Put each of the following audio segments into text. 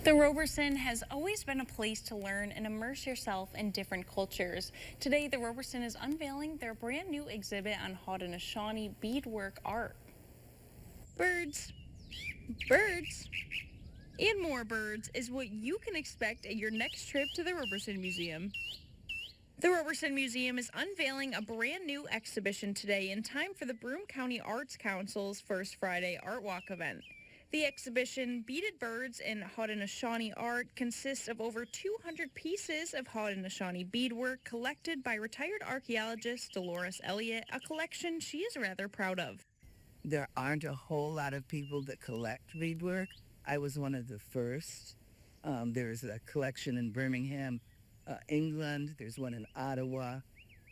The Roberson has always been a place to learn and immerse yourself in different cultures. Today, the Roberson is unveiling their brand new exhibit on Haudenosaunee beadwork art. Birds, birds, and more birds is what you can expect at your next trip to the Roberson Museum. The Roberson Museum is unveiling a brand new exhibition today in time for the Broome County Arts Council's First Friday Art Walk event. The exhibition, Beaded Birds and Haudenosaunee Art, consists of over 200 pieces of Haudenosaunee beadwork collected by retired archaeologist Dolores Elliott, a collection she is rather proud of. There aren't a whole lot of people that collect beadwork. I was one of the first. There's a collection in Birmingham, England. There's one in Ottawa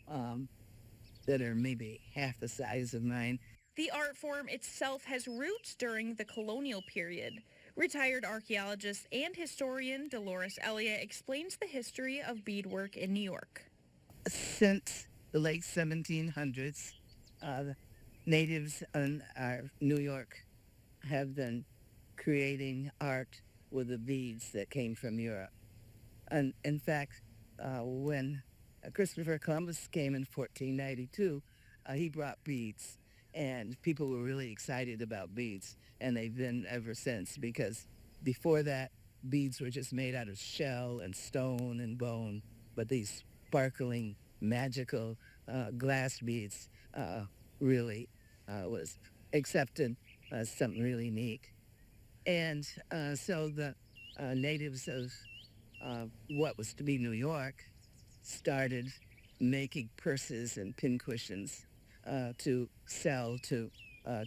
that are maybe half the size of mine. The art form itself has roots during the colonial period. Retired archaeologist and historian Dolores Elliott explains the history of beadwork in New York. Since the late 1700s, the natives in New York have been creating art with the beads that came from Europe. And in fact, when Christopher Columbus came in 1492, he brought beads. And people were really excited about beads, and they've been ever since, because before that, beads were just made out of shell and stone and bone, but these sparkling, magical glass beads really was accepted as something really neat. And so the natives of what was to be New York started making purses and pincushions to sell to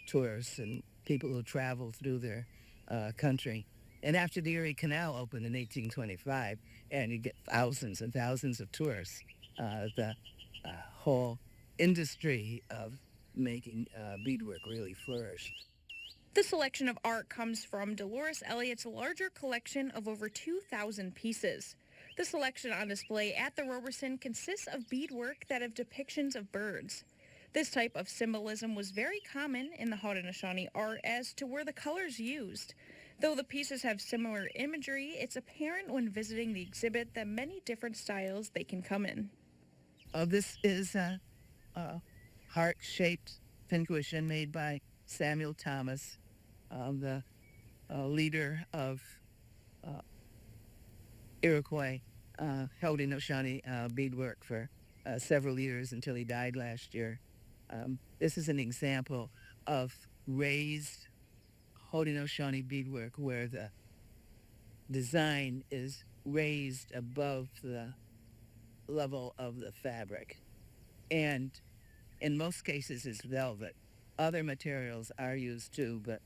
tourists and people who travel through their country. And after the Erie Canal opened in 1825, and you get thousands and thousands of tourists, the whole industry of making beadwork really flourished. The selection of art comes from Dolores Elliott's larger collection of over 2,000 pieces. The selection on display at the Roberson consists of beadwork that have depictions of birds. This type of symbolism was very common in the Haudenosaunee art as to were the colors used. Though the pieces have similar imagery, it's apparent when visiting the exhibit that many different styles they can come in. This is a heart-shaped pincushion made by Samuel Thomas, the leader of Iroquois Haudenosaunee beadwork for several years until he died last year. This is an example of raised Haudenosaunee beadwork where the design is raised above the level of the fabric. And in most cases it's velvet. Other materials are used too, but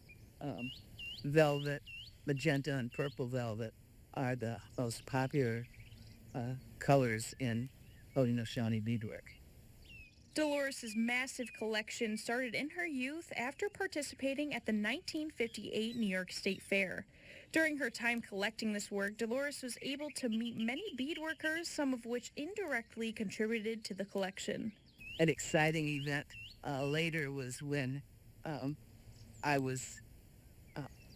velvet, magenta, and purple velvet are the most popular colors in Haudenosaunee beadwork. Dolores' massive collection started in her youth after participating at the 1958 New York State Fair. During her time collecting this work, Dolores was able to meet many beadworkers, some of which indirectly contributed to the collection. An exciting event later was when I was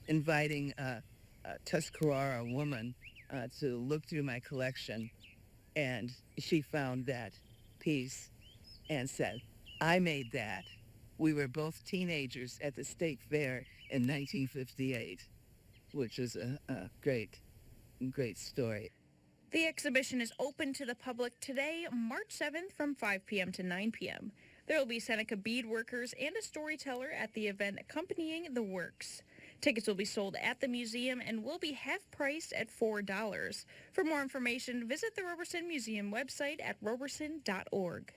inviting a Tuscarora woman to look through my collection, and she found that piece and said, "I made that. We were both teenagers at the State Fair in 1958, which is a great story. The exhibition is open to the public today, March 7th from 5 p.m. to 9 p.m. There will be Seneca beadworkers and a storyteller at the event accompanying the works. Tickets will be sold at the museum and will be half-priced at $4. For more information, visit the Roberson Museum website at roberson.org.